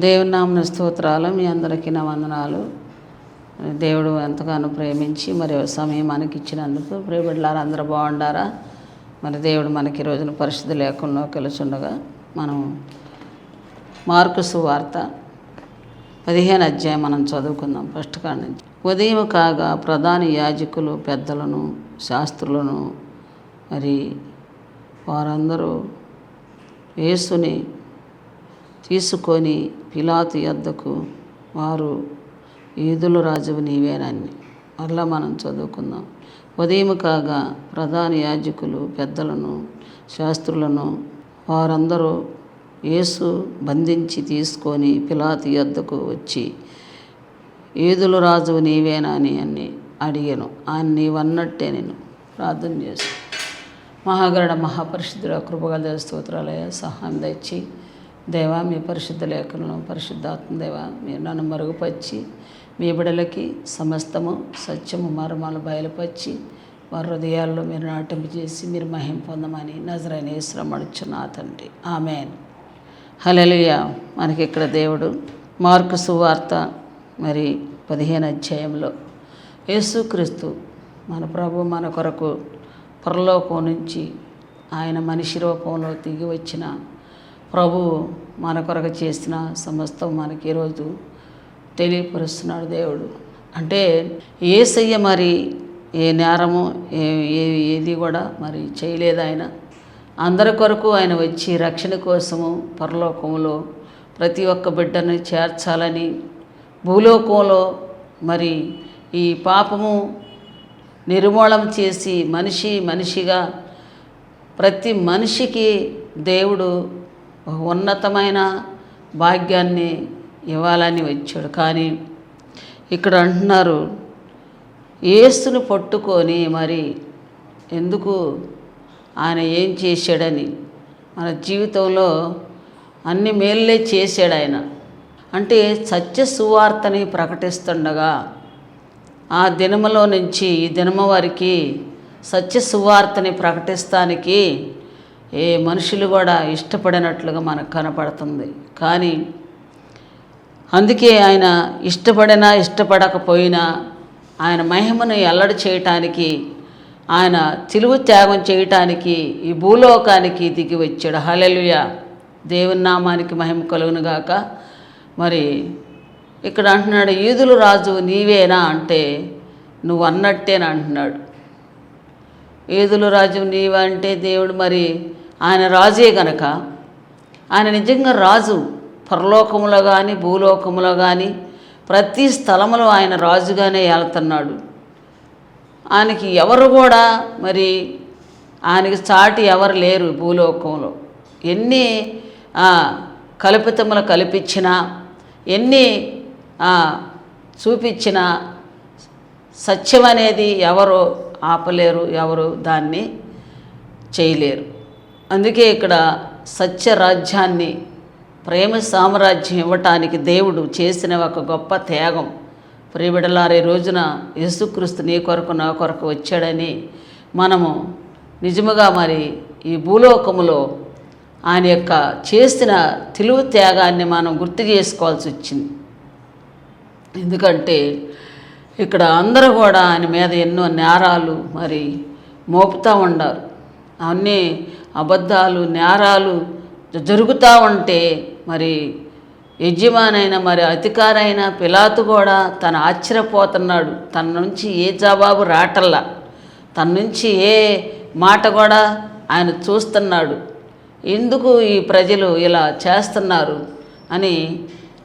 దేవుని నామమున స్తోత్రాలు. మీ అందరికీ నా వందనాలు. దేవుడు ఎంతగానో ప్రేమించి మరి సమయం మనకి ఇచ్చినందుకు ప్రియబిడ్డలారా అందరూ బాగుండారా? మరి దేవుడు మనకి ఈ రోజున పరిశుద్ధ లేఖంలో కలిసుండగా మనం మార్కు సువార్త 15 అధ్యాయం మనం చదువుకుందాం. ఫస్ట్ కాడ నుంచి. ఉదయం కాగా ప్రధాన యాజకులు, పెద్దలను, శాస్త్రులను మరి వారందరూ యేసుని తీసుకొని పిలాతు యొద్దకు వారు యూదుల రాజువు నీవేనని. మరలా మనం చదువుకుందాం. ఉదయం కాగా ప్రధాన యాజకులు, పెద్దలను, శాస్త్రులను వారందరూ యేసు బంధించి తీసుకొని పిలాతు యొద్దకు వచ్చి యూదుల రాజువు నీవేనా అని అడిగాను. ఆయన నీవన్నట్టే నేను ప్రార్థన చేశాను. మహాగరుడ మహాపరిశుద్ధుడ కృపగల స్తోత్రాలయ సహాయం తెచ్చి దేవా, మీ పరిశుద్ధ లేఖలను పరిశుద్ధాత్మ దేవా మీరు నన్ను మరుగుపరిచి మీ బిడలకి సమస్తము సత్యము మర్మాలు బయలుపరిచి వారి హృదయాల్లో మీరు నాటింపు చేసి మీరు మహిమ పొందమని నజరైన యేసునామమున అడుగుచున్నా తండ్రి, ఆమేన్. హల్లెలూయా. మనకి ఇక్కడ దేవుడు మార్కు సువార్త మరి 15 అధ్యాయంలో యేసుక్రీస్తు మన ప్రభు మన కొరకు పరలోకం నుంచి ఆయన మనిషి రూపంలో దిగి వచ్చిన ప్రభువు మన కొరకు చేసిన సమస్తం మనకి ఈరోజు తెలియపరుస్తున్నాడు దేవుడు. అంటే యేసయ్య మరి ఏ నేరము ఏది కూడా మరి చేయలేదు. ఆయన అందరి కొరకు ఆయన వచ్చి రక్షణ కోసము పరలోకంలో ప్రతి ఒక్క బిడ్డను చేర్చాలని, భూలోకంలో మరి ఈ పాపము నిర్మూలన చేసి మనిషిగా ప్రతి మనిషికి దేవుడు ఉన్నతమైన భాగ్యాన్ని ఇవ్వాలని వచ్చాడు. కానీ ఇక్కడ అంటున్నారు యేసుని పట్టుకొని మరి ఎందుకు ఆయన ఏం చేశాడని. మన జీవితంలో అన్ని మేలులే చేశాడు ఆయన. అంటే సత్య సువార్తని ప్రకటిస్తుండగా ఆ దినములో నుంచి ఈ దినము వారికి సత్య సువార్తని ప్రకటిస్తానికి ఏ మనుషులు కూడా ఇష్టపడినట్లుగా మనకు కనపడుతుంది. కానీ అందుకే ఆయన ఇష్టపడినా ఇష్టపడకపోయినా ఆయన మహిమను ఎల్లడి చేయటానికి, ఆయన తిలుగు త్యాగం చేయటానికి ఈ భూలోకానికి దిగి వచ్చాడు. హల్లెలూయా. దేవుని నామానికి మహిమ కలుగునుగాక. మరి ఇక్కడ అంటున్నాడు యూదుల రాజు నీవేనా అంటే నువ్వు అన్నట్టేనా అంటున్నాడు. యూదుల రాజు నీవంటే దేవుడు మరి ఆయన రాజే గనక ఆయన నిజంగా రాజు. పరలోకములో కానీ భూలోకములో కానీ ప్రతి స్థలములో ఆయన రాజుగానే ఏలుతున్నాడు. ఆయనకి ఎవరు కూడా మరి ఆయనకి సాటి ఎవరు లేరు. భూలోకంలో ఎన్ని కల్పితములు కల్పించినా, ఎన్ని చూపించినా సత్యం అనేది ఎవరు ఆపలేరు, ఎవరు దాన్ని చేయలేరు. అందుకే ఇక్కడ సత్య రాజ్యాన్ని, ప్రేమ సామ్రాజ్యం ఇవ్వటానికి దేవుడు చేసిన ఒక గొప్ప త్యాగం. ప్రియబిడ్డలారా, ఈ రోజున యేసుక్రీస్తు నీ కొరకు నా కొరకు వచ్చాడని మనము నిజముగా మరి ఈ భూలోకములో ఆయన యొక్క చేసిన తిలువు త్యాగాన్ని మనం గుర్తు చేసుకోవాల్సి వచ్చింది. ఎందుకంటే ఇక్కడ అందరూ కూడా ఆయన మీద ఎన్నో నేరాలు మరి మోపుతూ ఉండారు. అన్నీ అబద్ధాలు, నేరాలు జరుగుతూ ఉంటే మరి యజమానైన మరి అధికారైన పిలాతు కూడా తను ఆశ్చర్యపోతున్నాడు. తన నుంచి ఏ జవాబు రాటల్లా, తన నుంచి ఏ మాట కూడా ఆయన చూస్తున్నాడు. ఎందుకు ఈ ప్రజలు ఇలా చేస్తున్నారు అని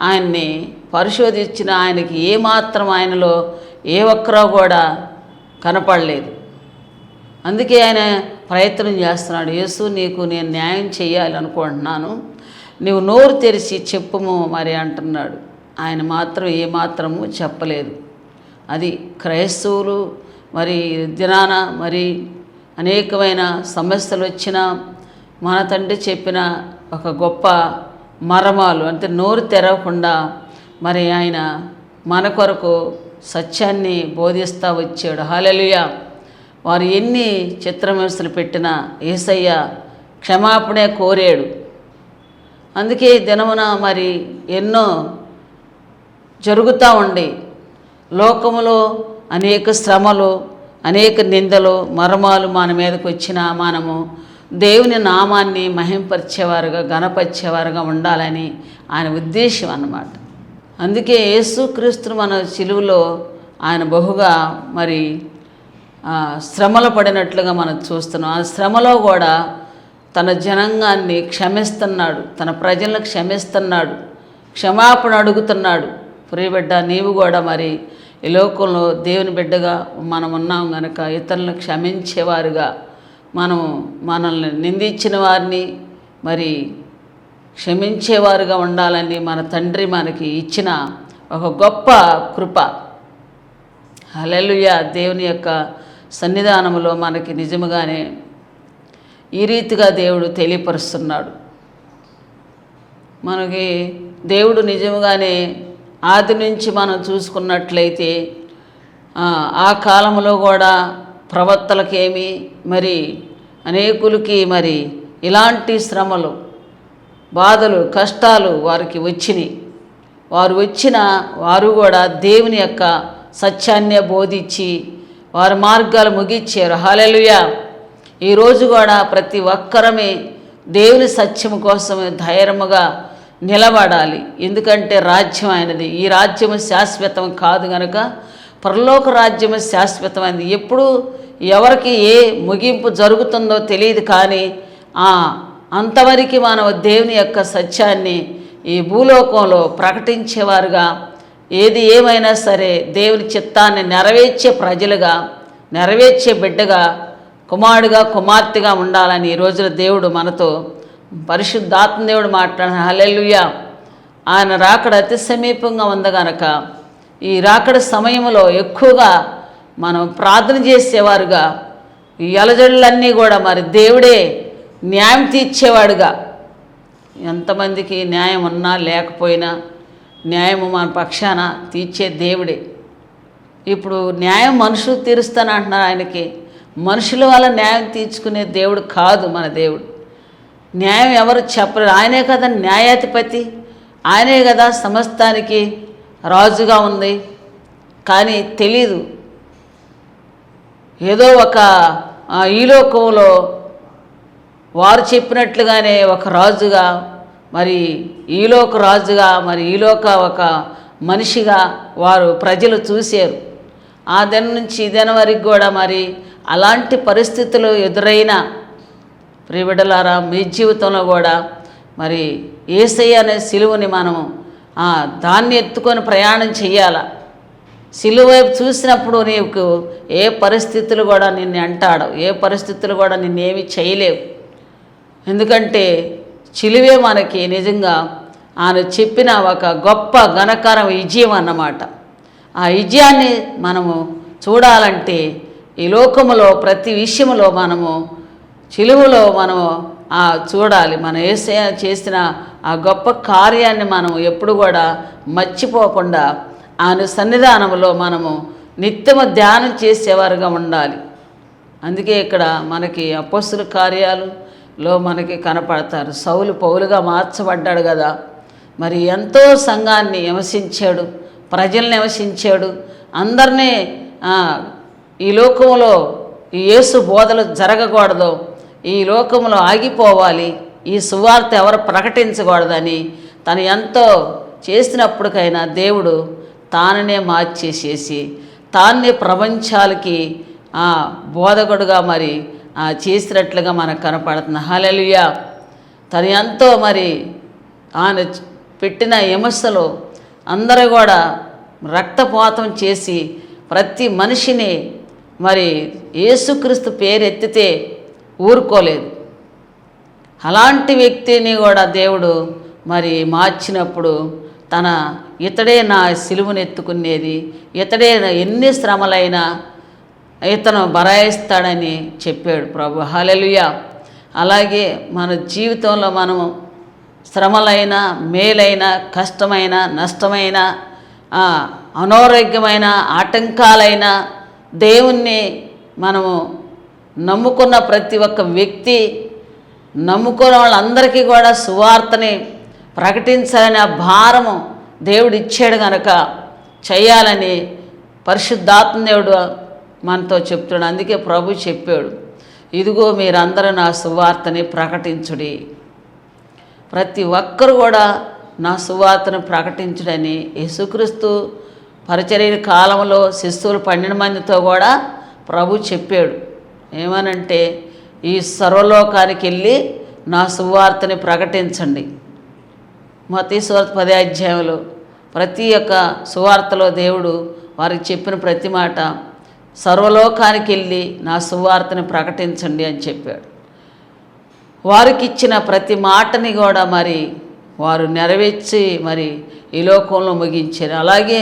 ఆయన్ని పరిశోధించిన ఆయనకి ఏమాత్రం ఆయనలో ఏ ఒక్కరో కూడా కనపడలేదు. అందుకే ఆయన ప్రయత్నం చేస్తున్నాడు. యేసు, నీకు నేను న్యాయం చేయాలి అనుకుంటున్నాను, నువ్వు నోరు తెరిచి చెప్పుము మరి అంటున్నాడు. ఆయన మాత్రం ఏమాత్రము చెప్పలేదు. అది క్రైస్తవులు మరి దినాన మరి అనేకమైన సమస్యలు వచ్చినా మన తండ్రి చెప్పిన ఒక గొప్ప మర్మాలు అంటే నోరు తెరవకుండా మరి ఆయన మన కొరకు సత్యాన్ని బోధిస్తూ వచ్చాడు. హల్లెలూయా. వారు ఎన్ని చిత్రహింసలు పెట్టినా యేసయ్య క్షమాపణే కోరాడు. అందుకే ఈ దినమున మరి ఎన్నో జరుగుతూ ఉండి లోకములో అనేక శ్రమలు, అనేక నిందలు, మర్మాలు మన మీదకి వచ్చినా మనము దేవుని నామాన్ని మహింపరిచేవారుగా, ఘనపరిచేవారుగా ఉండాలని ఆయన ఉద్దేశం అన్నమాట. అందుకే యేసుక్రీస్తును మన సిలువలో ఆయన బహుగా మరి శ్రమలు పడినట్లుగా మనం చూస్తున్నాం. ఆ శ్రమలో కూడా తన జనాంగాన్ని క్షమిస్తున్నాడు, తన ప్రజలను క్షమిస్తున్నాడు, క్షమాపణ అడుగుతున్నాడు. ప్రియబిడ్డ, నీవు కూడా మరి ఈ లోకంలో దేవుని బిడ్డగా మనం ఉన్నాం కనుక ఇతరులను క్షమించేవారుగా, మనల్ని నిందించిన వారిని మరి క్షమించేవారుగా ఉండాలని మన తండ్రి మనకి ఇచ్చిన ఒక గొప్ప కృప. హల్లెలూయా. దేవుని యొక్క సన్నిధానంలో మనకి నిజముగానే ఈ రీతిగా దేవుడు తెలియపరుస్తున్నాడు. మనకి దేవుడు నిజముగానే ఆది నుంచి మనం చూసుకున్నట్లయితే ఆ కాలంలో కూడా ప్రవక్తలకేమి మరి అనేకులకి మరి ఇలాంటి శ్రమలు, బాధలు, కష్టాలు వారికి వచ్చినాయి. వారు కూడా దేవుని యొక్క సత్యాన్నే బోధించి వారి మార్గాలు ముగించారు. హల్లెలూయా. ఈరోజు కూడా ప్రతి ఒక్కరమే దేవుని సత్యం కోసం ధైర్యముగా నిలబడాలి. ఎందుకంటే రాజ్యం ఆయనది. ఈ రాజ్యము శాశ్వతం కాదు కనుక పరలోక రాజ్యము శాశ్వతమైనది. ఎప్పుడు ఎవరికి ఏ ముగింపు జరుగుతుందో తెలియదు, కానీ అంతవరకు మనం దేవుని యొక్క సత్యాన్ని ఈ భూలోకంలో ప్రకటించేవారుగా, ఏది ఏమైనా సరే దేవుని చిత్తాన్ని నెరవేర్చే ప్రజలుగా, నెరవేర్చే బిడ్డగా, కుమారుడుగా, కుమార్తెగా ఉండాలని ఈ రోజున దేవుడు మనతో పరిశుద్ధాత్మ దేవుడు మాట్లాడిన. హల్లెలూయా. ఆయన రాకడ అతి సమీపంగా ఉంది కనుక ఈ రాకడ సమయంలో ఎక్కువగా మనం ప్రార్థన చేసేవారుగా, ఈ అలజడులన్నీ కూడా మరి దేవుడే న్యాయం తీర్చేవాడుగా, ఎంతమందికి న్యాయం ఉన్నా లేకపోయినా న్యాయము మన పక్షాన తీర్చే దేవుడే. ఇప్పుడు న్యాయం మనుషులు తీరుస్తానంటున్నారు. ఆయనకి మనుషుల వల్ల న్యాయం తీర్చుకునే దేవుడు కాదు మన దేవుడు. న్యాయం ఎవరు చెప్పరు. ఆయనే కదా న్యాయాధిపతి, ఆయనే కదా సమస్తానికి రాజుగా ఉంది. కానీ తెలీదు, ఏదో ఒక ఈ లోకంలో వారు చెప్పినట్లుగానే ఒక రాజుగా, మరి ఈలోక రాజుగా, మరి ఈలోక ఒక మనిషిగా వారు ప్రజలు చూశారు. ఆ దినం నుంచి ఈ దినం వరకు కూడా మరి అలాంటి పరిస్థితులు ఎదురైన ప్రియబిడ్డలారా, మీ జీవితంలో కూడా మరి యేసయ్య అనే సిలువని మనము దాన్ని ఎత్తుకొని ప్రయాణం చేయాల. సిలువ వైపు చూసినప్పుడు నీకు ఏ పరిస్థితులు కూడా నిన్ను అంటాడు, ఏ పరిస్థితులు కూడా నిన్నేమి చేయలేవు. ఎందుకంటే సిలువే మనకి నిజంగా ఆయన చెప్పిన ఒక గొప్ప ఘనకర విజయం అన్నమాట. ఆ విజయాన్ని మనము చూడాలంటే ఈ లోకములో ప్రతి విషయంలో మనము సిలువలో మనము చూడాలి. మన యేసయ్య చేసిన ఆ గొప్ప కార్యాన్ని మనం ఎప్పుడు కూడా మర్చిపోకుండా ఆయన సన్నిధానంలో మనము నిత్యము ధ్యానం చేసేవారుగా ఉండాలి. అందుకే ఇక్కడ మనకి అపొస్తలుల కార్యాలలో మనకి కనపడతారు. సౌలు పౌలుగా మార్చబడ్డాడు కదా, మరి ఎంతో సంఘాన్ని హింసించాడు, ప్రజల్ని హింసించాడు. అందరినీ ఈ లోకంలో ఈ యేసు బోధలు జరగకూడదు, ఈ లోకంలో ఆగిపోవాలి, ఈ సువార్త ఎవరు ప్రకటించకూడదని తను ఎంతో చేసినప్పటికైనా దేవుడు తాననే మార్చేసేసి తాన్నే ప్రపంచాలకి బోధకుడుగా మరి చేసినట్లుగా మనకు కనపడుతుంది. హల్లెలూయా. తను ఎంతో మరి ఆయన పెట్టిన విమర్శలు అందరూ కూడా రక్తపాతం చేసి ప్రతి మనిషిని మరి యేసుక్రీస్తు పేరు ఎత్తితే ఊరుకోలేదు. అలాంటి వ్యక్తిని కూడా దేవుడు మరి మార్చినప్పుడు ఇతడే నా సిలువను ఎత్తుకునేది, ఇతడే ఎన్ని శ్రమలైనా ఇతను బరాయిస్తాడని చెప్పాడు ప్రభు. హల్లెలూయా. అలాగే మన జీవితంలో మనము శ్రమలైన, మేలైన, కష్టమైన, నష్టమైన, అనారోగ్యమైన, ఆటంకాలైన దేవుణ్ణి మనము నమ్ముకున్న ప్రతి ఒక్క వ్యక్తి, నమ్ముకున్న వాళ్ళందరికీ కూడా సువార్తని ప్రకటించాలని ఆ భారము దేవుడు ఇచ్చాడు కనుక చేయాలని పరిశుద్ధాత్మ దేవుడు మనతో చెప్తున్నాడు. అందుకే ప్రభు చెప్పాడు, ఇదిగో మీరందరూ నా సువార్తని ప్రకటించుడి. ప్రతి ఒక్కరు కూడా నా సువార్తను ప్రకటించుడని యేసుక్రీస్తు పరిచర్య కాలంలో శిష్యులు 12 మందితో కూడా ప్రభు చెప్పాడు. ఏమనంటే, ఈ సర్వలోకానికి వెళ్ళి నా సువార్తని ప్రకటించండి. మత్తయి సువార్త 10వ అధ్యాయంలో ప్రతి ఒక్క సువార్తలో దేవుడు వారికి చెప్పిన ప్రతి మాట సర్వలోకానికి వెళ్ళి నా సువార్తని ప్రకటించండి అని చెప్పాడు. వారికి ఇచ్చిన ప్రతి మాటని కూడా మరి వారు నెరవేర్చి మరి ఈ లోకంలో ముగించారు. అలాగే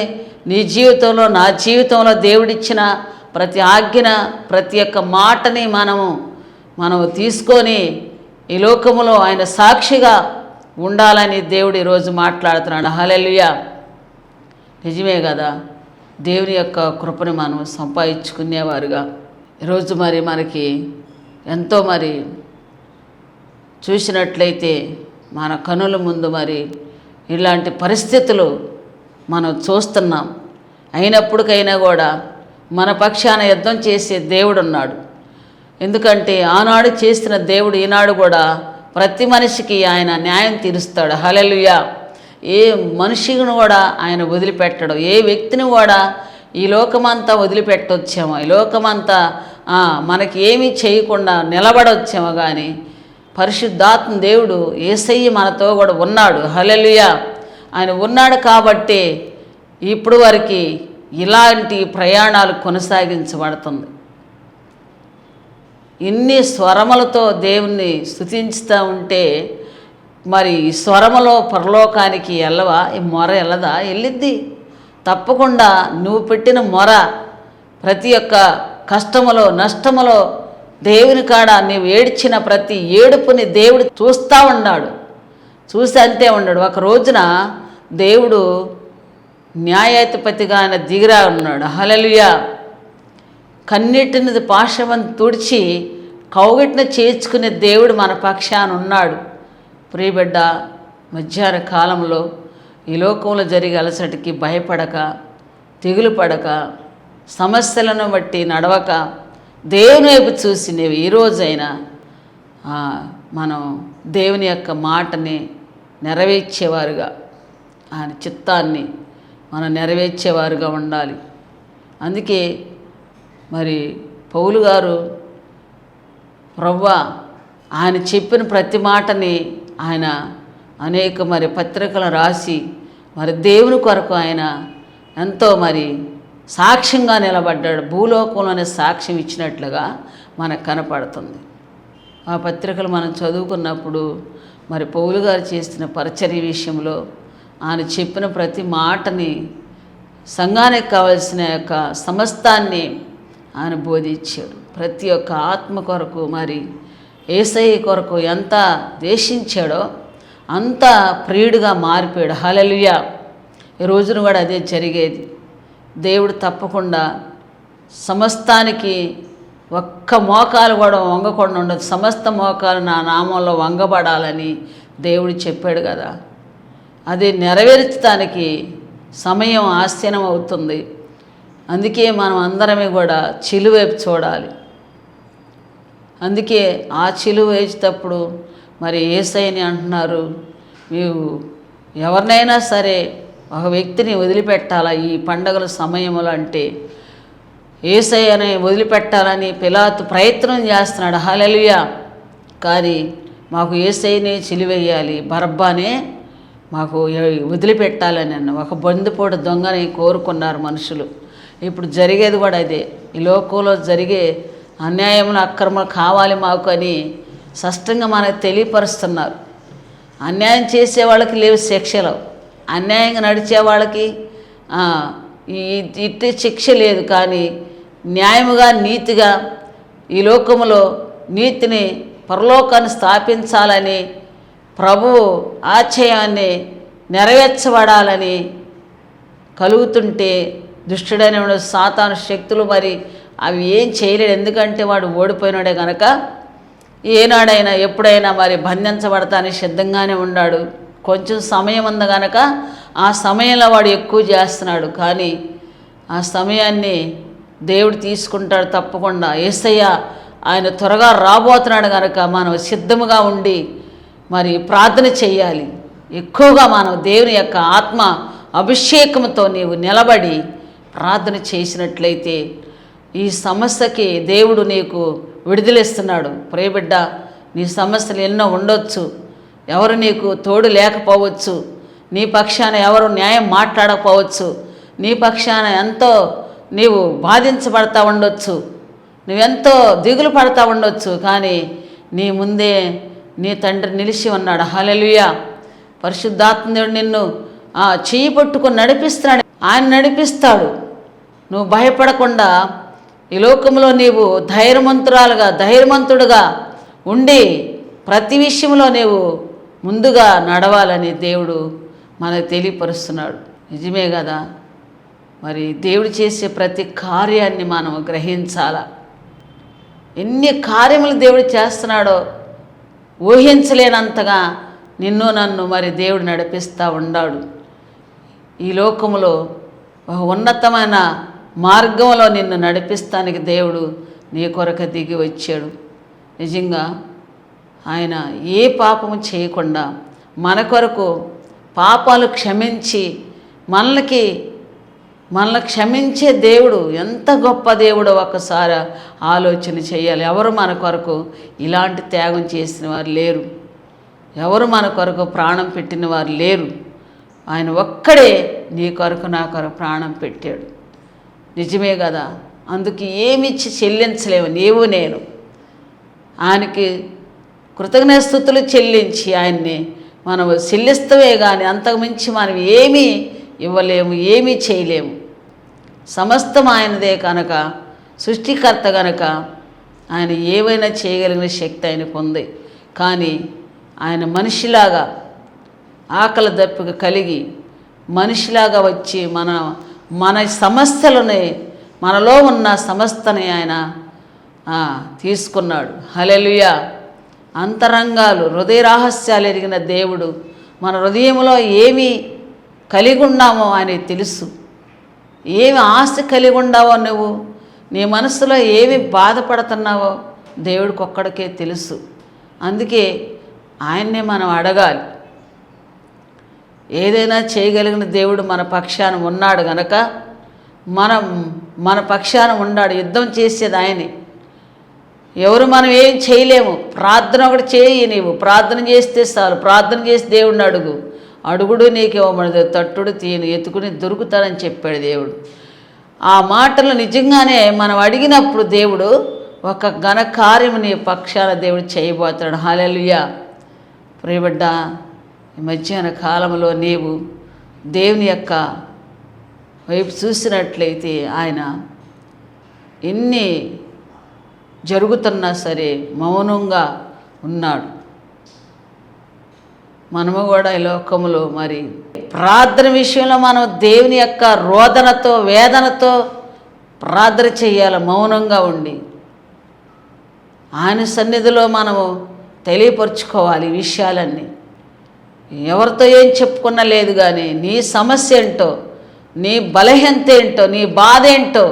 నీ జీవితంలో, నా జీవితంలో దేవుడిచ్చిన ప్రతి ఆజ్ఞన, ప్రతి ఒక్క మాటని మనం తీసుకొని ఈ లోకములో ఆయన సాక్షిగా ఉండాలని దేవుడు ఈరోజు మాట్లాడుతున్నాడు. హల్లెలూయా. నిజమే కదా, దేవుని యొక్క కృపను మనం సంపాదించుకునేవారుగా ఈరోజు మరి మనకి ఎంతో మరి చూసినట్లయితే మన కనుల ముందు మరి ఇలాంటి పరిస్థితులు మనం చూస్తున్నాం. అయినప్పటికైనా కూడా మన పక్షాన యుద్ధం చేసే దేవుడు ఉన్నాడు. ఎందుకంటే ఆనాడు చేసిన దేవుడు ఈనాడు కూడా ప్రతి మనిషికి ఆయన న్యాయం తీరుస్తాడు. హల్లెలూయా. ఏ మనిషిని కూడా ఆయన వదిలిపెట్టడు. ఏ వ్యక్తిని కూడా ఈ లోకమంతా వదిలిపెట్టొచ్చామో, ఈ లోకమంతా మనకి ఏమీ చేయకుండా నిలబడొచ్చామో, కానీ పరిశుద్ధాత్మ దేవుడు యేసయ్య మనతో కూడా ఉన్నాడు. హల్లెలూయా. ఆయన ఉన్నాడు కాబట్టి ఇప్పుడు వరకు ఇలాంటి ప్రయాణాలు కొనసాగించబడుతుంది. ఇన్ని స్వరములతో దేవుణ్ణి స్తుతించుతూ ఉంటే మరి ఈ స్వరములో పరలోకానికి వెళ్ళవా? ఈ మొర వెళ్ళదా? వెళ్ళిద్ది తప్పకుండా. నువ్వు పెట్టిన మొర ప్రతి ఒక్క కష్టములో, నష్టములో దేవుని కాడ నీవు ఏడ్చిన ప్రతి ఏడుపుని దేవుడు చూస్తూ ఉన్నాడు. చూసి అంతే ఉన్నాడు. ఒక రోజున దేవుడు న్యాయాధిపతిగా ఆయన దిగిరా ఉన్నాడు. హల్లెలూయా. కన్నీటిని పాశవం తుడిచి కౌగిటిని చేర్చుకునే దేవుడు మన పక్షాన ఉన్నాడు. ప్రియబిడ్డ, మధ్యాహ్న కాలంలో ఈ లోకంలో జరిగే అలసటికి భయపడక, తెగులు పడక, సమస్యలను బట్టి నడవక, దేవుని వైపు చూసి నీవు ఈరోజైనా మనం దేవుని యొక్క మాటని నెరవేర్చేవారుగా, ఆయన చిత్తాన్ని మనం నెరవేర్చేవారుగా ఉండాలి. అందుకే మరి పౌలు గారు ప్రభువా ఆయన చెప్పిన ప్రతి మాటని ఆయన అనేక మరి పత్రికలు రాసి మరి దేవుని కొరకు ఆయన ఎంతో మరి సాక్ష్యంగా నిలబడ్డాడు. భూలోకంలోనే సాక్ష్యం ఇచ్చినట్లుగా మనకు కనపడుతుంది. ఆ పత్రికలు మనం చదువుకున్నప్పుడు మరి పౌలు గారు చేసిన పరిచర్య విషయంలో ఆయన చెప్పిన ప్రతి మాటని, సంఘానికి కావలసిన యొక్క సమస్తాన్ని ఆయన బోధించాడు. ప్రతి ఒక్క ఆత్మ కొరకు మరి యేసయ్య కొరకు ఎంత దేశించాడో అంత ప్రియుడిగా మారిపోయాడు. హల్లెలూయా. ఈ రోజున కూడా అదే జరిగేది. దేవుడు తప్పకుండా సమస్తానికి ఒక్క మోకాలు కూడా వంగకుండా ఉండదు. సమస్త మోకాలు నా నామంలో వంగబడాలని దేవుడు చెప్పాడు కదా. అది నెరవేర్చడానికి సమయం ఆసన్నం అవుతుంది. అందుకే మనం అందరమే కూడా చిలువ వైపు చూడాలి. అందుకే ఆ చిలువ వేసేటప్పుడు మరి యేసయ్యని అంటున్నారు, మీరు ఎవరినైనా సరే ఒక వ్యక్తిని వదిలిపెట్టాలా ఈ పండగల సమయంలో అంటే యేసయ్యని వదిలిపెట్టాలని పిలాతు ప్రయత్నం చేస్తున్నాడు. హల్లెలూయా. కానీ మాకు యేసయ్యనే చిలివేయాలి, బరబ్బానే మాకు వదిలిపెట్టాలని అన్న ఒక బందిపోటు దొంగని కోరుకున్నారు మనుషులు. ఇప్పుడు జరిగేది కూడా అదే. ఈ లోకంలో జరిగే అన్యాయములు, అక్రమాలు కావాలి మాకు అని స్పష్టంగా మనకు తెలియపరుస్తున్నారు. అన్యాయం చేసే వాళ్ళకి లేవు శిక్షలు, అన్యాయంగా నడిచే వాళ్ళకి ఇట్టి శిక్ష లేదు. కానీ న్యాయముగా, నీతిగా ఈ లోకములో నీతిని, పరలోకాన్ని స్థాపించాలని, ప్రభువు ఆశయాన్ని నెరవేర్చబడాలని కలుగుతుంటే దుష్టుడైన సాతాను శక్తులు మరి అవి ఏం చేయలేడు. ఎందుకంటే వాడు ఓడిపోయినాడే కనుక ఏనాడైనా ఎప్పుడైనా మరి బంధించబడతానికి సిద్ధంగానే ఉన్నాడు. కొంచెం సమయం ఉంది కనుక ఆ సమయంలో వాడు ఎక్కువ చేస్తున్నాడు. కానీ ఆ సమయాన్ని దేవుడు తీసుకుంటాడు తప్పకుండా. యేసయ్య ఆయన త్వరగా రాబోతున్నాడు కనుక మనం సిద్ధముగా ఉండి మరి ప్రార్థన చేయాలి. ఎక్కువగా మనం దేవుని యొక్క ఆత్మ అభిషేకంతో నీవు నిలబడి ప్రార్థన చేసినట్లయితే ఈ సమస్యకి దేవుడు నీకు విడుదలిస్తున్నాడు. ప్రియబిడ్డ, నీ సమస్యలు ఎన్నో ఉండొచ్చు, ఎవరు నీకు తోడు లేకపోవచ్చు, నీ పక్షాన ఎవరు న్యాయం మాట్లాడకపోవచ్చు, నీ పక్షాన ఎంతో నీవు బాధించబడతా ఉండొచ్చు, నువ్వెంతో దిగులు పడతా ఉండొచ్చు. కానీ నీ ముందే నీ తండ్రి నిలిచి ఉన్నాడు. హల్లెలూయా. పరిశుద్ధాత్మ నిన్ను చెయ్యి పట్టుకొని నడిపిస్తున్నాడు. ఆయన నడిపిస్తాడు. నువ్వు భయపడకుండా ఈ లోకంలో నీవు ధైర్యవంతుడుగా ఉండి ప్రతి విషయంలో నీవు ముందుగా నడవాలని దేవుడు మనకు తెలియపరుస్తున్నాడు. నిజమే కదా. మరి దేవుడు చేసే ప్రతి కార్యాన్ని మనం గ్రహించాలా. ఎన్ని కార్యములు దేవుడు చేస్తున్నాడో ఊహించలేనంతగా నిన్ను నన్ను మరి దేవుడు నడిపిస్తూ ఉన్నాడు. ఈ లోకములో ఉన్నతమైన మార్గంలో నిన్ను నడిపిస్తానికి దేవుడు నీ కొరకు దిగి వచ్చాడు. నిజంగా ఆయన ఏ పాపము చేయకుండా మన కొరకు పాపాలు క్షమించి మనల్ని క్షమించే దేవుడు ఎంత గొప్ప దేవుడో ఒకసారి ఆలోచన చేయాలి. ఎవరు మన కొరకు ఇలాంటి త్యాగం చేసిన వారు లేరు, ఎవరు మన కొరకు ప్రాణం పెట్టిన వారు లేరు. ఆయన ఒక్కడే నీ కొరకు నా కొరకు ప్రాణం పెట్టాడు. నిజమే కదా. అందుకు ఏమిచ్చి చెల్లించలేము నీవు నేను. ఆయనకి కృతజ్ఞతాస్తుతులు చెల్లించి ఆయన్ని మనం చెల్లిస్తమే కానీ అంతకుమించి మనం ఏమీ ఇవ్వలేము, ఏమీ చేయలేము. సమస్తం ఆయనదే కనుక, సృష్టికర్త కనుక ఆయన ఏవైనా చేయగలిగిన శక్తి ఆయనకు ఉంది. కానీ ఆయన మనిషిలాగా ఆకలి దప్పిక కలిగి మనిషిలాగా వచ్చి మన సమస్యలని, మనలో ఉన్న సమస్తని ఆయన తీసుకున్నాడు. హల్లెలూయా. అంతరంగాలు హృదయ రహస్యాలు ఎరిగిన దేవుడు మన హృదయంలో ఏమి కలిగి ఉన్నామో ఆయనకి తెలుసు. ఏమి ఆశ కలిగి ఉన్నావో నువ్వు, నీ మనసులో ఏమి బాధపడుతున్నావో దేవుడికి ఒక్కడికే తెలుసు. అందుకే ఆయన్నే మనం అడగాలి. ఏదైనా చేయగలిగిన దేవుడు మన పక్షాన ఉన్నాడు గనక మన పక్షాన ఉన్నాడు. యుద్ధం చేసేది ఆయనే. ఎవరు మనం ఏం చేయలేము. ప్రార్థన ఒకటి చేయి. నీవు ప్రార్థన చేస్తే చాలు. ప్రార్థన చేసి దేవుడిని అడుగుడు నీకు ఇవ్వబడదు, తట్టుడు తీయను, ఎత్తుకుని దొరుకుతాడని చెప్పాడు దేవుడు. ఆ మాటలు నిజంగానే మనం అడిగినప్పుడు దేవుడు ఒక ఘన కార్యము నీ పక్షాన దేవుడు చేయబోతాడు. హల్లెలూయా. ప్రియబిడ్డ, ఈ మధ్యాహ్న కాలంలో నీవు దేవుని యొక్క వైపు చూసినట్లయితే ఆయన ఎన్ని జరుగుతున్నా సరే మౌనంగా ఉన్నాడు. మనము కూడా ఈ లోకములో మరి ప్రార్థన విషయంలో మనం దేవుని యొక్క రోదనతో వేదనతో ప్రార్థన చేయాలి. మౌనంగా ఉండి ఆయన సన్నిధిలో మనము తెలియపరుచుకోవాలి ఈ విషయాలన్నీ. ఎవరితో ఏం చెప్పుకున్నా లేదు, కానీ నీ సమస్య ఏంటో, నీ బలహీనత ఏంటో, నీ బాధ ఏంటో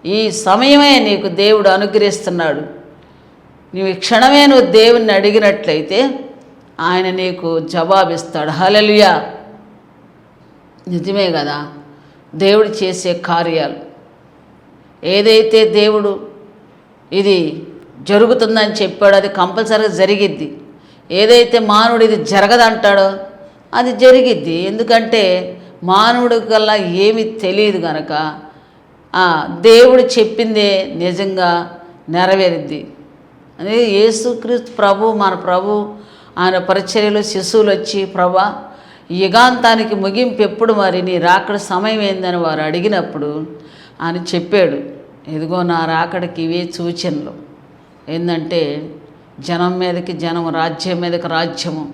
ఈ సమయమే నీకు దేవుడు అనుగ్రహిస్తున్నాడు. నీవు క్షణమే నువ్వు దేవుణ్ణి అడిగినట్లయితే ఆయన నీకు జవాబిస్తాడు. హల్లెలూయా. నిజమే కదా. దేవుడు చేసే కార్యాలు ఏదైతే దేవుడు ఇది జరుగుతుందని చెప్పాడో అది కంపల్సరీగా జరిగిద్ది. ఏదైతే మానవుడు ఇది జరగదంటాడో అది జరిగిద్ది. ఎందుకంటే మానవుడి కల్లా ఏమీ తెలియదు కనుక దేవుడు చెప్పిందే నిజంగా నెరవేరిద్ది. అదే యేసుక్రీస్తు ప్రభు, మన ప్రభు ఆయన పరిచర్యలో శిశువులు వచ్చి, ప్రభా యుగాంతానికి ముగింపు ఎప్పుడు, మరి నీ రాకడ సమయం ఏందని వారు అడిగినప్పుడు ఆయన చెప్పాడు, ఇదిగో నా రాకడికి ఇవే సూచనలు. ఏంటంటే జనం మీదకి జనం, రాజ్యం మీదకి రాజ్యము,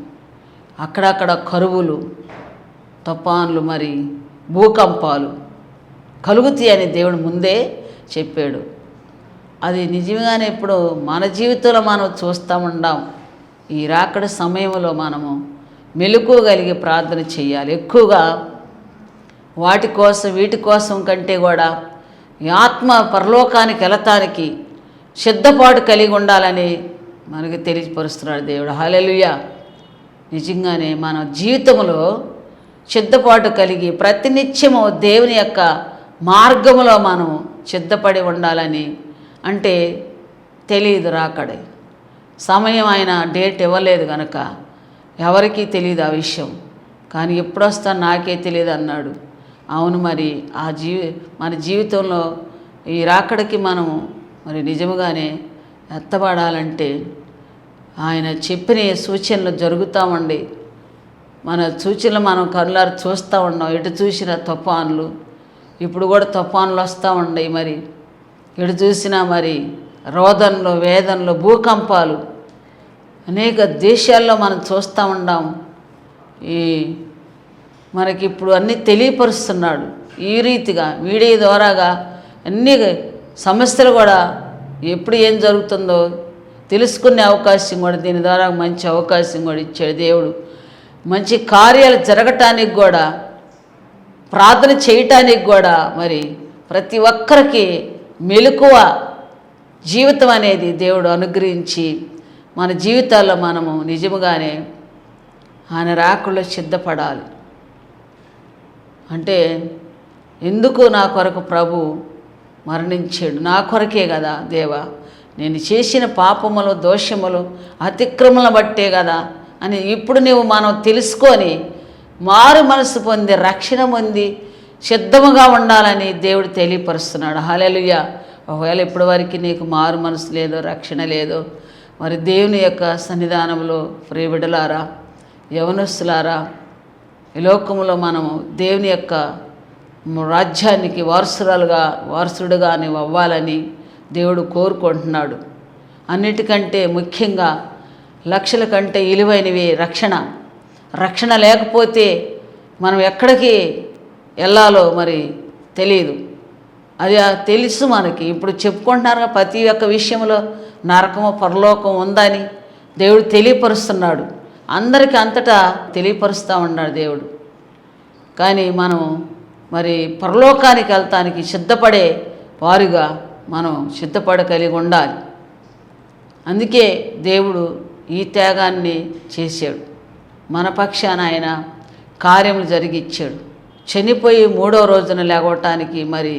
అక్కడక్కడ కరువులు, తుఫాన్లు, మరి భూకంపాలు కలుగుతాయి అని దేవుడు ముందే చెప్పాడు. అది నిజంగానే ఇప్పుడు మన జీవితంలో మనం చూస్తూ ఉండాం. ఈ రాకడ సమయంలో మనము మెలకువ కలిగి ప్రార్థన చేయాలి. ఎక్కువగా వాటి కోసం వీటి కోసం కంటే కూడా ఈ ఆత్మ పరలోకానికి వెళ్ళటానికి సిద్ధపాటు కలిగి ఉండాలని మనకి తెలియపరుస్తున్నాడు దేవుడు. హల్లెలూయా. నిజంగానే మన జీవితంలో సిద్ధపాటు కలిగి ప్రతినిత్యము దేవుని యొక్క మార్గంలో మనం సిద్ధపడి ఉండాలని. అంటే తెలియదు రాకడే సమయం ఆయన డేట్ ఇవ్వలేదు కనుక ఎవరికీ తెలియదు ఆ విషయం. కానీ ఎప్పుడు వస్తాను నాకే తెలియదు అన్నాడు. అవును, మరి మన జీవితంలో ఈ రాకడికి మనం మరి నిజముగానే ఎత్తబడాలంటే ఆయన చెప్పిన సూచనలు జరుగుతామండి. మన సూచనలు మనం కళ్ళారు చూస్తూ ఉన్నాం. ఎటు చూసిన తుఫాన్లు, ఇప్పుడు కూడా తుఫాన్లు వస్తూ ఉన్నాయి. మరి ఎటు చూసినా మరి రోదనలు, వేదనలు, భూకంపాలు అనేక దేశాల్లో మనం చూస్తూ ఉన్నాం. మనకి ఇప్పుడు అన్నీ తెలియపరుస్తున్నాడు. ఈ రీతిగా మీడియా ద్వారాగా అన్ని సమస్యలు కూడా ఎప్పుడు ఏం జరుగుతుందో తెలుసుకునే అవకాశం కూడా, దీని ద్వారా మంచి అవకాశం కూడా ఇచ్చాడు దేవుడు. మంచి కార్యాలు జరగటానికి కూడా, ప్రార్థన చేయటానికి కూడా మరి ప్రతి ఒక్కరికి మెలకువ జీవితం అనేది దేవుడు అనుగ్రహించి మన జీవితాల్లో మనము నిజముగానే ఆయన రాకడలో సిద్ధపడాలి. అంటే ఎందుకు నా కొరకు ప్రభు మరణించాడు? నా కొరకే కదా దేవా, నేను చేసిన పాపములు, దోషములు, అతిక్రమలను బట్టే కదా అని ఇప్పుడు మనం తెలుసుకొని మారు మనసు పొంది రక్షణ పొంది సిద్ధముగా ఉండాలని దేవుడు తెలియపరుస్తున్నాడు. హల్లెలూయా. ఒకవేళ ఇప్పటి వరకు నీకు మారు మనసు లేదో, రక్షణ లేదో, మరి దేవుని యొక్క సన్నిధానంలో ప్రియబిడ్డలారా, యవనస్తులారా, ఈ లోకంలో మనము దేవుని యొక్క రాజ్యానికి వారసుడుగా నీవు అవ్వాలని దేవుడు కోరుకుంటున్నాడు. అన్నిటికంటే ముఖ్యంగా లక్షల కంటే విలువైనవి రక్షణ లేకపోతే మనం ఎక్కడికి వెళ్ళాలో మరి తెలియదు. అది తెలుసు మనకి. ఇప్పుడు చెప్పుకుంటున్నారు ప్రతి ఒక్క విషయంలో నరకము పరలోకం ఉందని దేవుడు తెలియపరుస్తున్నాడు. అందరికీ అంతటా తెలియపరుస్తూ ఉన్నాడు దేవుడు. కానీ మనం మరి పరలోకానికి వెళ్తానికి సిద్ధపడే వారుగా మనం కలిగి ఉండాలి. అందుకే దేవుడు ఈ త్యాగాన్ని చేశాడు. మన పక్షాన ఆయన కార్యములు జరిగిచ్చాడు. చనిపోయి 3వ రోజున లేవటానికి మరి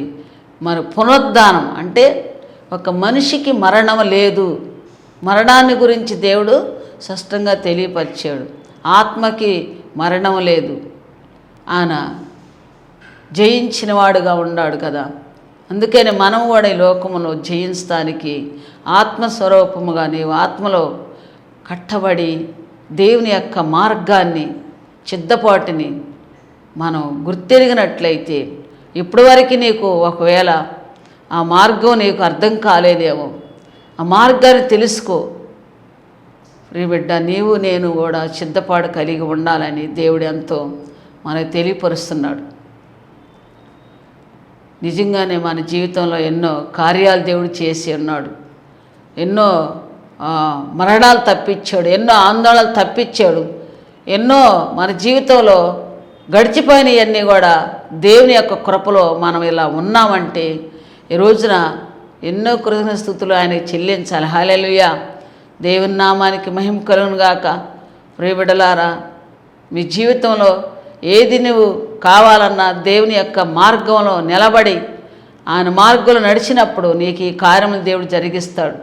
పునరుద్ధానం అంటే ఒక మనిషికి మరణం లేదు. మరణాన్ని గురించి దేవుడు స్పష్టంగా తెలియపరిచాడు. ఆత్మకి మరణం లేదు. ఆయన జయించిన వాడుగా ఉన్నాడు కదా. అందుకని మనం కూడా ఈ లోకములో జయించడానికి ఆత్మస్వరూపముగా నీవు ఆత్మలో కట్టబడి దేవుని యొక్క మార్గాన్ని, సిద్ధపాటుని మనం గుర్తెరిగినట్లయితే, ఇప్పటివరకు నీకు ఒకవేళ ఆ మార్గం నీకు అర్థం కాలేదేమో, ఆ మార్గాన్ని తెలుసుకో ప్రియబిడ్డ. నీవు నేను కూడా సిద్ధపాటు కలిగి ఉండాలని దేవుడు ఎంతో మనకు తెలియపరుస్తున్నాడు. నిజంగానే మన జీవితంలో ఎన్నో కార్యాలు దేవుడు చేసి ఉన్నాడు. ఎన్నో మరణాలు తప్పించాడు, ఎన్నో ఆందోళనలు తప్పించాడు. ఎన్నో మన జీవితంలో గడిచిపోయినవన్నీ కూడా దేవుని యొక్క కృపలో మనం ఇలా ఉన్నామంటే ఈ రోజున ఎన్నో కృతజ్ఞతాస్తుతులు ఆయనకి చెల్లించాలి. హల్లెలూయా. దేవుని నామానికి మహిమ కలుగును గాక. ప్రియబిడ్డలారా, మీ జీవితంలో ఏది నువ్వు కావాలన్నా దేవుని యొక్క మార్గంలో నిలబడి ఆయన మార్గంలో నడిచినప్పుడు నీకు ఈ కార్యములు దేవుడు జరిగిస్తాడు.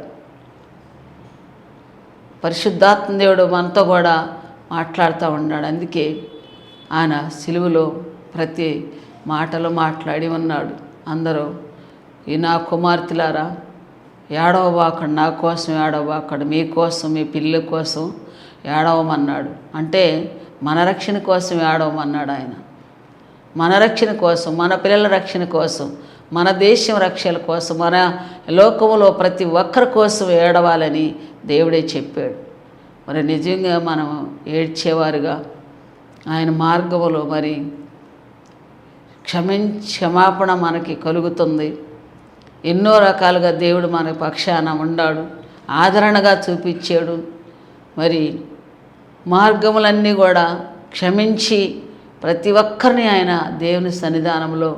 పరిశుద్ధాత్మ దేవుడు మనతో కూడా మాట్లాడుతూ ఉన్నాడు. అందుకే ఆయన సిలువలో ప్రతి మాటలు మాట్లాడి ఉన్నాడు. అందరూ ఈ నా కుమార్తెలారా ఏడవబాకండి, నా కోసం ఏడవబాకండి, మీకోసం మీ పిల్లల కోసం ఏడవమన్నాడు. అంటే మన రక్షణ కోసం ఏడవమన్నాడు ఆయన. మన రక్షణ కోసం, మన పిల్లల రక్షణ కోసం, మన దేశం రక్షణ కోసం, మన లోకంలో ప్రతి ఒక్కరి కోసం ఏడవాలని దేవుడే చెప్పాడు. మరి నిజంగా మనం ఏడ్చేవారుగా ఆయన మార్గంలో మరి క్షమాపణ మనకి కలుగుతుంది. ఎన్నో రకాలుగా దేవుడు మన పక్షాన ఉన్నాడు, ఆదరణగా చూపించాడు. మరి మార్గములన్నీ కూడా క్షమించి ప్రతి ఒక్కరిని ఆయన దేవుని సన్నిధానంలో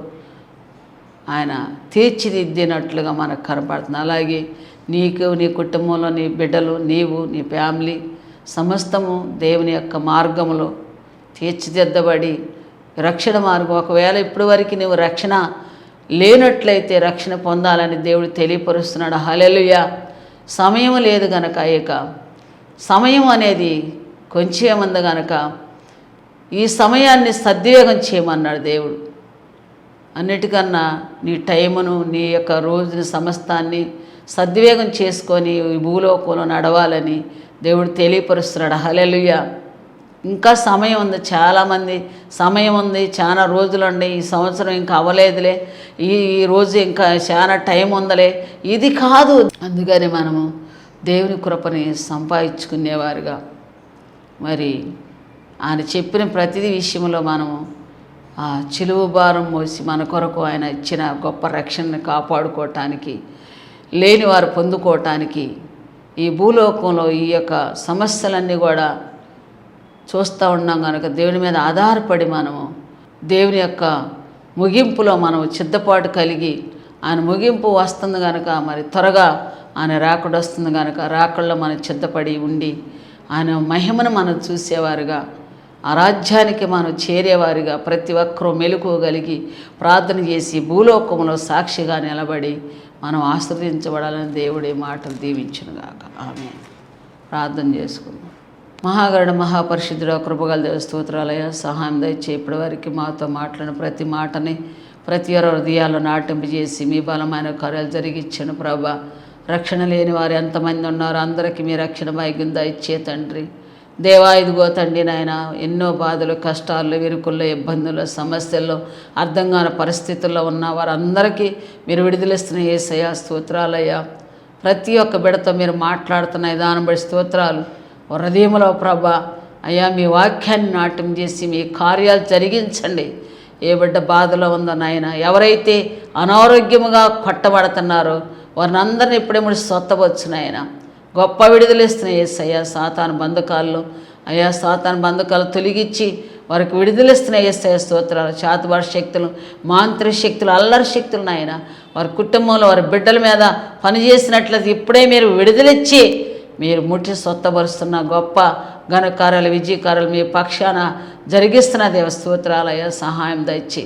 ఆయన తీర్చిదిద్దినట్లుగా మనకు కనపడుతుంది. అలాగే నీకు, నీ కుటుంబంలో నీ బిడ్డలు, నీవు, నీ ఫ్యామిలీ సమస్తము దేవుని యొక్క మార్గంలో తీర్చిదిద్దబడి రక్షణ మార్గం, ఒకవేళ ఇప్పటి వరకు నువ్వు రక్షణ లేనట్లయితే రక్షణ పొందాలని దేవుడు తెలియపరుస్తున్నాడు. హల్లెలూయా. సమయం లేదు గనక, ఇక సమయం అనేది కొంచెం ఉంది గనక ఈ సమయాన్ని సద్వినియోగం చేయమన్నాడు దేవుడు. అన్నిటికన్నా నీ టైమును, నీ యొక్క రోజుని సమస్తాన్ని సద్వినియోగం చేసుకొని ఈ భూలోకంలో నడవాలని దేవుడు తెలియపరుస్తున్నాడు. హల్లెలూయా. ఇంకా సమయం ఉంది, చాలామంది సమయం ఉంది, చాలా రోజులు అండి, ఈ సంవత్సరం ఇంకా అవ్వలేదులే, ఈ రోజు ఇంకా చాలా టైం ఉందలే, ఇది కాదు. అందుకని మనము దేవుని కృపని సంపాదించుకునేవారుగా మరి ఆయన చెప్పిన ప్రతిదీ విషయంలో మనము ఆ చిలువు భారం మోసి మన కొరకు ఆయన ఇచ్చిన గొప్ప రక్షణని కాపాడుకోవటానికి, లేని వారు పొందుకోవటానికి, ఈ భూలోకంలో ఈ యొక్క సమస్యలన్నీ కూడా చూస్తూ ఉన్నాం కనుక దేవుని మీద ఆధారపడి మనము దేవుని యొక్క ముగింపులో మనం సిద్ధపాటు కలిగి, ఆయన ముగింపు వస్తుంది కనుక మరి త్వరగా ఆయన రాకడ వస్తుంది కనుక రాకడలో మనం సిద్ధపడి ఉండి ఆయన మహిమను మనం చూసేవారుగా, ఆ రాజ్యానికి మనం చేరేవారిగా ప్రతి ఒక్కరూ మెలకువగలిగి ప్రార్థన చేసి భూలోకంలో సాక్షిగా నిలబడి మనం ఆశీర్వదించబడాలని దేవుడి మాటలు దీవించునుగాక. ఆమేన్. ప్రార్థన చేసుకుందాం. మహాగరుడ మహాపరిశుద్ధుడ కృపగల దేవ స్తోత్రాలయ, సహాయం దయచే ఇప్పటివరకు మాతో మాట్లాడిన ప్రతి మాటని ప్రతి ఒక్క హృదయాల్లో నాటింపజేసి మీ బలమైన కార్యాలు జరిగించను ప్రభా. రక్షణ లేని వారు ఎంతమంది ఉన్నారో అందరికీ మీ రక్షణ భాగ్యం దయచే తండ్రి. దేవా, ఇదిగో తండ్రి నాయన, ఎన్నో బాధలు, కష్టాలు, విరుకుల్లో, ఇబ్బందులు, సమస్యల్లో, అర్థం కాని పరిస్థితుల్లో ఉన్న వారందరికీ మీరు విడుదలిస్తున్న యేసయ్యా స్తోత్రాలయ్యా. ప్రతి ఒక్క బిడ్డతో మీరు మాట్లాడుతున్న విధానం బట్టి స్తోత్రాలు. హృదయంలో ప్రభా అయ్యా మీ వాక్యాన్ని నాట్యం చేసి మీ కార్యాలు జరిగించండి. ఏ బిడ్డ బాధలో ఉందో నాయన, ఎవరైతే అనారోగ్యముగా కొట్టబడుతున్నారో వారిని అందరినీ ఇప్పుడే ముడి స్వత్తవచ్చు నాయన. గొప్ప విడుదలిస్తున్న యేసయ్యా సాతాను బంధకాల్లో అయ్యా, సాతాను బంధకాలు తొలగించి వారికి విడుదలిస్తున్న యేసయ్యా స్తోత్రాలు. చేతబాటు శక్తులు, మాంత్రిక శక్తులు, అల్లరి శక్తులు నాయన వారి కుటుంబంలో వారి బిడ్డల మీద పనిచేసినట్లయితే ఇప్పుడే మీరు విడుదలిచ్చి మీరు ముట్టి స్వత్తపరుస్తున్న గొప్ప ఘనకార్యాలు, విజయకార్యాలు మీ పక్షాన జరిగిస్తున్న దేవ స్తోత్రాలయ్యా. సహాయం దయచి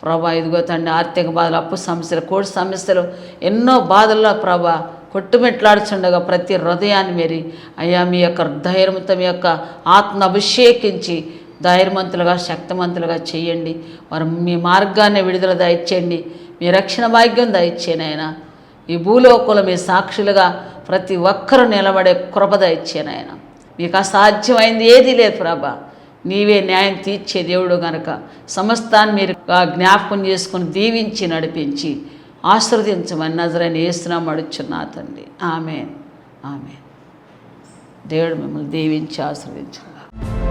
ప్రభా, ఇదిగో తండ్రి, ఆర్థిక బాధలు, అప్పు సమస్యలు, కోర్టు సమస్యలు, ఎన్నో బాధల్లో ప్రభా కొట్టుమిట్లాడుచుండగా ప్రతి హృదయాన్ని మీరు అయ్యా మీ యొక్క ధైర్యంతో మీ యొక్క ఆత్మ అభిషేకించి ధైర్యవంతులుగా, శక్తివంతులుగా చేయండి. వారు మీ మార్గాన్ని విడుదల దయచేయండి. మీ రక్షణ భాగ్యం దయచేయండి ఆయన. ఈ భూలోకంలో మీ సాక్షులుగా ప్రతి ఒక్కరూ నిలబడే కృప దయచేయండి ఆయన. మీకు అసాధ్యమైంది ఏదీ లేదు ప్రభా. నీవే న్యాయం తీర్చే దేవుడు గనక సమస్తాన్ని మీరు జ్ఞాపకం చేసుకుని దీవించి నడిపించి ఆశీర్వదించమని నజరైన యేసునామమున అడుగుచున్నా తండ్రి. ఆమేన్. ఆమేన్. దేవుడు మిమ్మల్ని దీవించి ఆశీర్వదించుగాక.